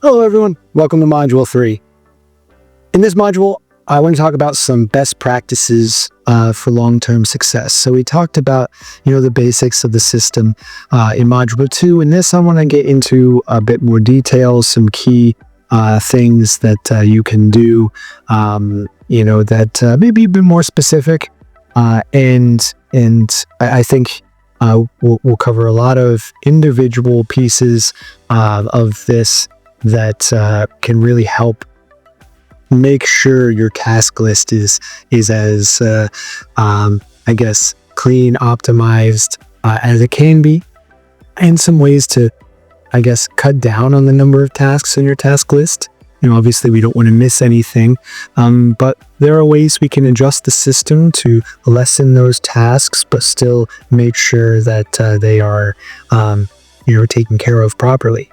Hello everyone, welcome to Module 3. In this module, I want to talk about some best practices for long-term success. So we talked about, the basics of the system in Module 2. In this, I want to get into a bit more detail, some key things that you can do, that maybe a bit more specific. And I think we'll cover a lot of individual pieces of this that can really help make sure your task list is as clean, optimized as it can be, and some ways to cut down on the number of tasks in your task list. Obviously we don't want to miss anything, but there are ways we can adjust the system to lessen those tasks but still make sure that they are taken care of properly.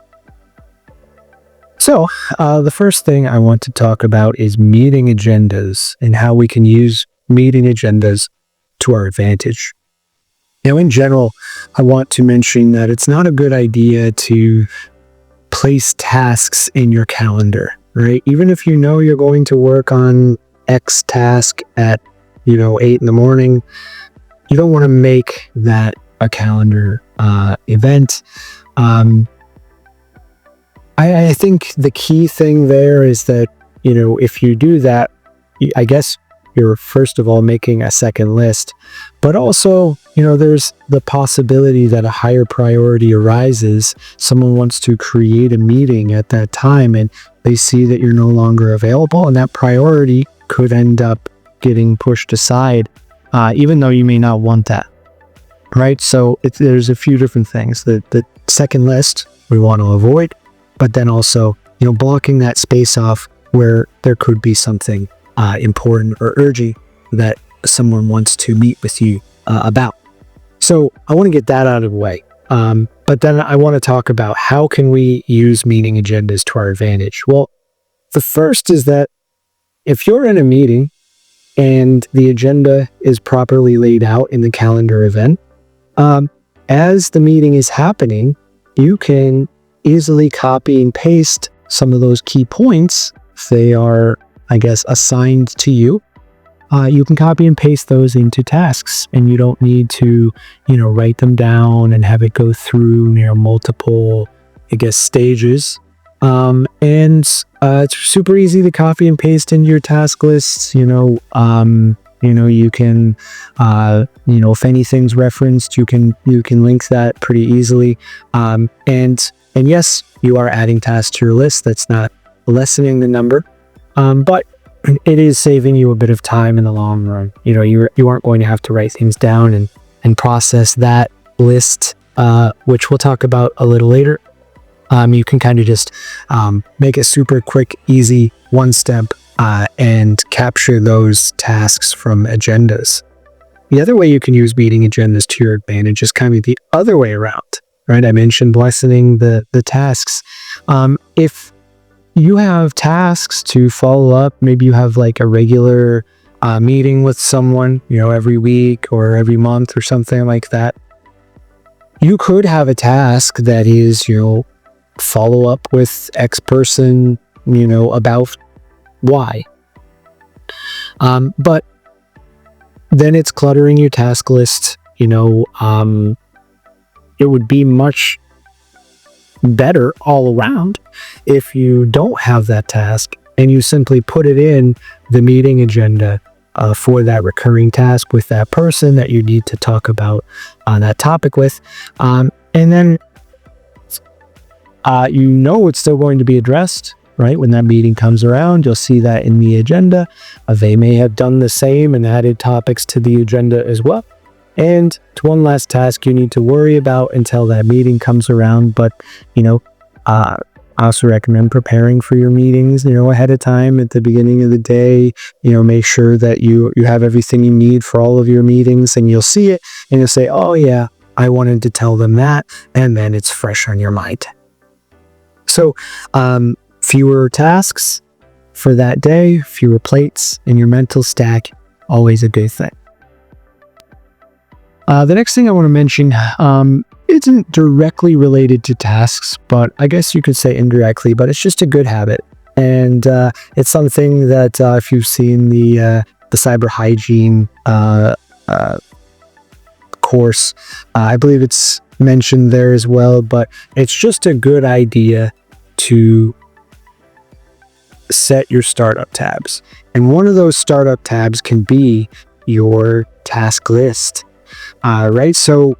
So the first thing I want to talk about is meeting agendas and how we can use meeting agendas to our advantage. In general, I want to mention that it's not a good idea to place tasks in your calendar, right? Even if you're going to work on X task at 8 in the morning, you don't want to make that a calendar event. I think the key thing there is that, if you do that, I guess you're first of all making a second list, but also, there's the possibility that a higher priority arises. Someone wants to create a meeting at that time and they see that you're no longer available, and that priority could end up getting pushed aside, even though you may not want that, right? So there's a few different things. The second list we want to avoid, but then also, blocking that space off where there could be something important or urgent that someone wants to meet with you about. So I want to get that out of the way. But then I want to talk about how can we use meeting agendas to our advantage. Well, the first is that if you're in a meeting and the agenda is properly laid out in the calendar event, as the meeting is happening, you can easily copy and paste some of those key points. If they are, assigned to you, you can copy and paste those into tasks, and you don't need to, write them down and have it go through, multiple, stages. And it's super easy to copy and paste into your task lists. You can, if anything's referenced, you can link that pretty easily. And yes, you are adding tasks to your list. That's not lessening the number, but it is saving you a bit of time in the long run. You aren't going to have to write things down and process that list, which we'll talk about a little later. You can kind of just make it super quick, easy, one step, and capture those tasks from agendas. The other way you can use meeting agendas to your advantage is kind of the other way around. Right, I mentioned lessening the tasks. If you have tasks to follow up, maybe you have like a regular meeting with someone, every week or every month or something like that. You could have a task that is, follow up with X person, about Y. But then it's cluttering your task list, it would be much better all around if you don't have that task and you simply put it in the meeting agenda for that recurring task with that person that you need to talk about that topic with. And then it's still going to be addressed, right? When that meeting comes around, you'll see that in the agenda. They may have done the same and added topics to the agenda as well. And to one last task you need to worry about until that meeting comes around. But, I also recommend preparing for your meetings, ahead of time at the beginning of the day. Make sure that you have everything you need for all of your meetings, and you'll see it and you'll say, oh yeah, I wanted to tell them that. And then it's fresh on your mind. So fewer tasks for that day, fewer plates in your mental stack, always a good thing. The next thing I want to mention isn't directly related to tasks, but I guess you could say indirectly, but it's just a good habit. And it's something that if you've seen the cyber hygiene course, I believe it's mentioned there as well, but it's just a good idea to set your startup tabs. And one of those startup tabs can be your task list, right? So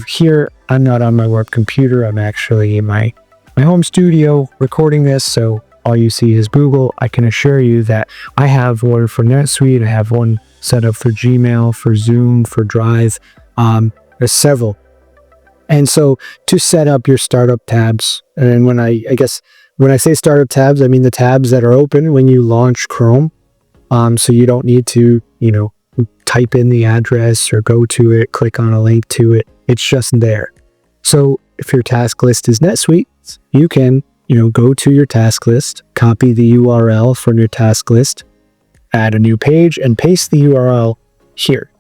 here, I'm not on my work computer. I'm actually in my home studio recording this. So all you see is Google. I can assure you that I have one for NetSuite. I have one set up for Gmail, for Zoom, for Drive. There's several. And so to set up your startup tabs, and when I say startup tabs, I mean the tabs that are open when you launch Chrome. So you don't need to, type in the address or go to it, click on a link to it. It's just there. So if your task list is NetSuite, you can, go to your task list, copy the URL from your task list, add a new page, and paste the URL here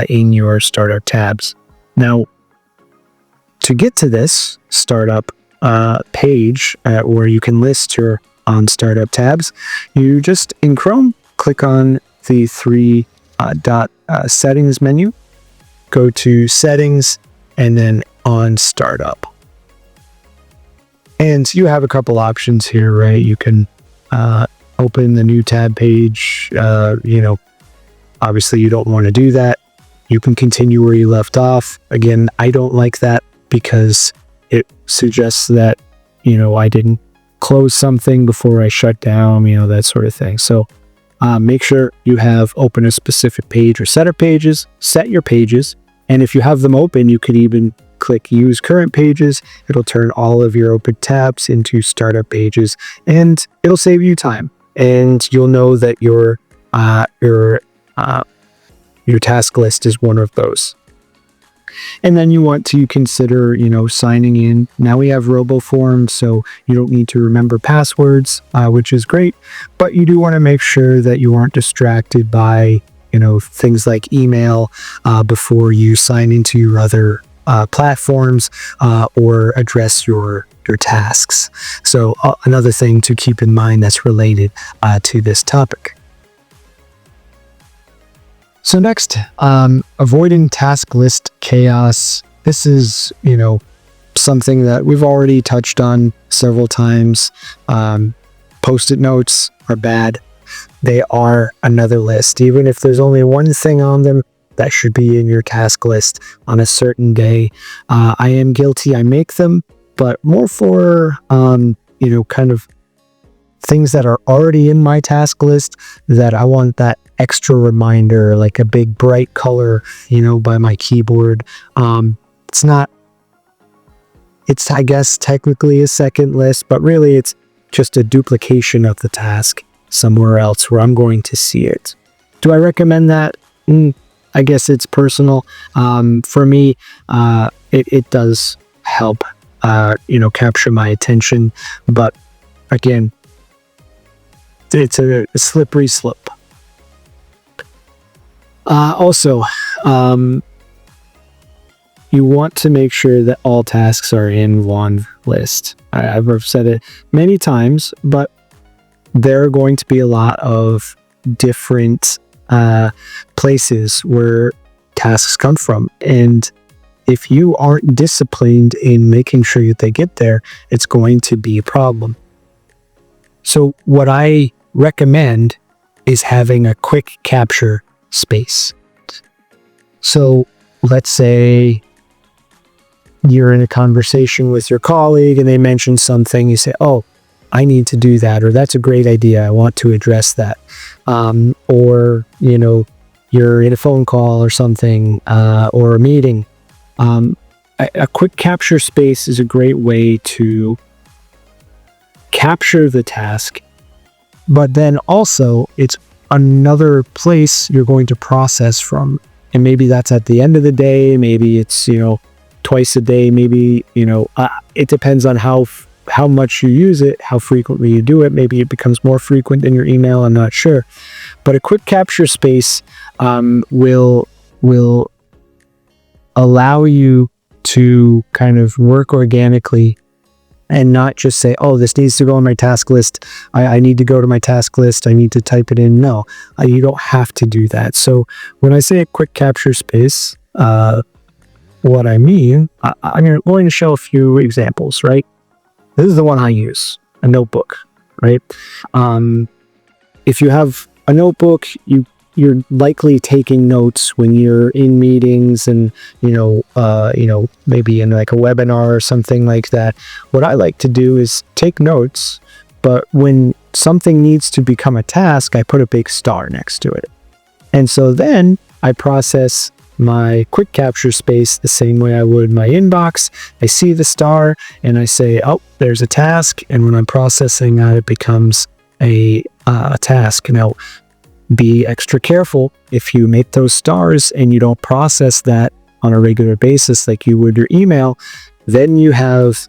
in your startup tabs. Now, to get to this startup page where you can list your startup tabs, you just in Chrome click on the three dot settings menu, go to settings, and then on startup. And you have a couple options here, right? You can open the new tab page. Obviously you don't want to do that. You can continue where you left off. Again, I don't like that because it suggests that, I didn't close something before I shut down, that sort of thing. So make sure you have open a specific page or set of pages, set your pages. And if you have them open, you could even click use current pages. It'll turn all of your open tabs into startup pages, and it'll save you time. And you'll know that your task list is one of those. And then you want to consider, signing in. Now we have RoboForm, so you don't need to remember passwords, which is great. But you do want to make sure that you aren't distracted by, things like email before you sign into your other platforms or address your tasks. So another thing to keep in mind that's related to this topic. So next, avoiding task list chaos. This is, something that we've already touched on several times. Post-it notes are bad. They are another list. Even if there's only one thing on them, that should be in your task list on a certain day. I am guilty. I make them, but more for, kind of things that are already in my task list that I want that extra reminder, like a big bright color, by my keyboard. It's I guess technically a second list, but really it's just a duplication of the task somewhere else where I'm going to see it. Do I recommend that? I guess it's personal. For me, it does help, capture my attention, but again, it's a slippery slope. Also, you want to make sure that all tasks are in one list. I've said it many times, but there are going to be a lot of different places where tasks come from. And if you aren't disciplined in making sure that they get there, it's going to be a problem. So what I recommend is having a quick capture space. So let's say you're in a conversation with your colleague and they mention something. You say, oh, I need to do that, or that's a great idea. I want to address that. Or, you're in a phone call or something, or a meeting. A quick capture space is a great way to capture the task, but then also it's another place you're going to process from. And maybe that's at the end of the day, maybe it's, twice a day, maybe, it depends on how much you use it, how frequently you do it. Maybe it becomes more frequent in your email, I'm not sure. But a quick capture space will allow you to kind of work organically and not just say, oh, this needs to go on my task list. I need to go to my task list. I need to type it in. No, you don't have to do that. So when I say a quick capture space, what I mean, I'm going to show a few examples, right? This is the one I use, a notebook, right? If you have a notebook, you're likely taking notes when you're in meetings and, maybe in like a webinar or something like that. What I like to do is take notes, but when something needs to become a task, I put a big star next to it. And so then I process my quick capture space the same way I would my inbox. I see the star and I say, oh, there's a task. And when I'm processing that, it becomes a task. Now, be extra careful if you make those stars and you don't process that on a regular basis like you would your email, then you have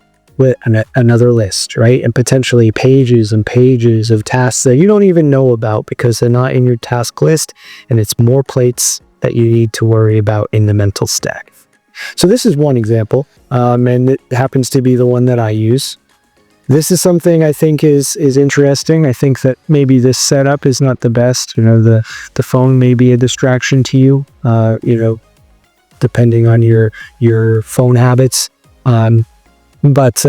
another list, right? And potentially pages and pages of tasks that you don't even know about because they're not in your task list, and it's more plates that you need to worry about in the mental stack. So this is one example, and it happens to be the one that I use. This is something I think is interesting. I think that maybe this setup is not the best. The phone may be a distraction to you, depending on your phone habits. But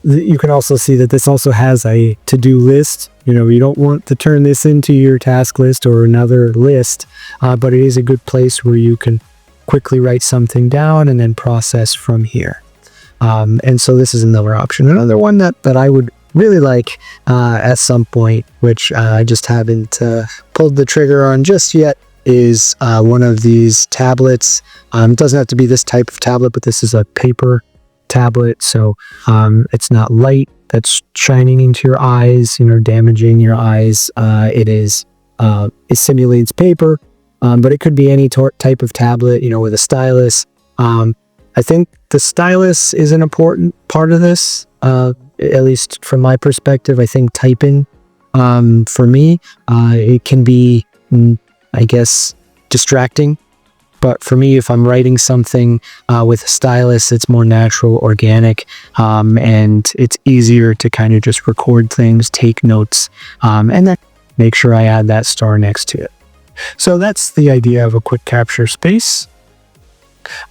you can also see that this also has a to-do list. You don't want to turn this into your task list or another list, but it is a good place where you can quickly write something down and then process from here. And so this is another option. Another one that I would really like at some point, which I just haven't pulled the trigger on just yet, is one of these tablets. It doesn't have to be this type of tablet, but this is a paper tablet. So it's not light that's shining into your eyes, damaging your eyes. It simulates paper, but it could be any type of tablet, with a stylus. I think the stylus is an important part of this, at least from my perspective. I think typing, for me, it can be, I guess, distracting. But for me, if I'm writing something with a stylus, it's more natural, organic, and it's easier to kind of just record things, take notes, and then make sure I add that star next to it. So that's the idea of a quick capture space.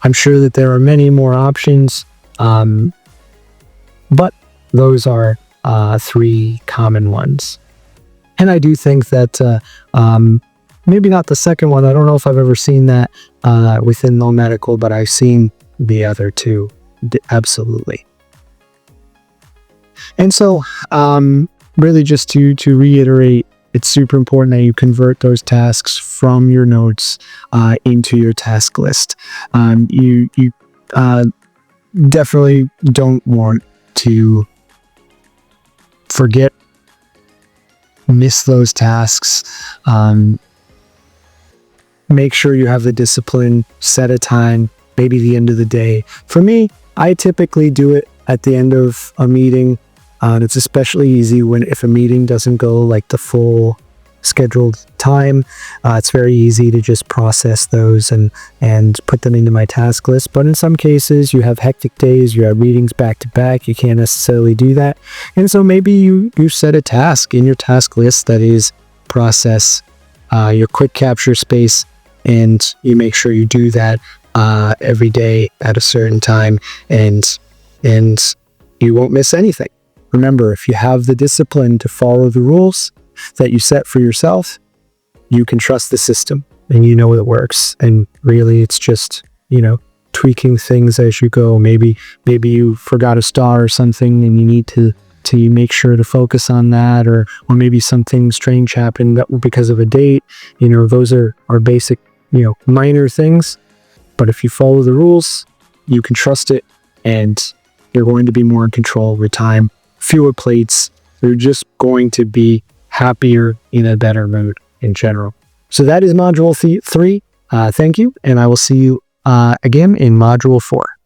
I'm sure that there are many more options, but those are 3 common ones. And I do think that maybe not the second one. I don't know if I've ever seen that within Know Medical, but I've seen the other 2. Absolutely. And so really just to reiterate, it's super important that you convert those tasks from your notes into your task list. You definitely don't want to miss those tasks. Make sure you have the discipline, set a time, maybe the end of the day. For me, I typically do it at the end of a meeting. It's especially easy if a meeting doesn't go like the full scheduled time. It's very easy to just process those and put them into my task list. But in some cases, you have hectic days, you have meetings back to back, you can't necessarily do that. And so maybe you set a task in your task list that is process your quick capture space, and you make sure you do that every day at a certain time, and you won't miss anything. Remember, if you have the discipline to follow the rules that you set for yourself, you can trust the system and you know it works. And really, it's just, tweaking things as you go. Maybe you forgot a star or something and you need to make sure to focus on that, or maybe something strange happened because of a date. Those are basic, minor things. But if you follow the rules, you can trust it, and you're going to be more in control over time. Fewer plates. You're just going to be happier, in a better mood in general. So that is module 3. Thank you, and I will see you again in module 4.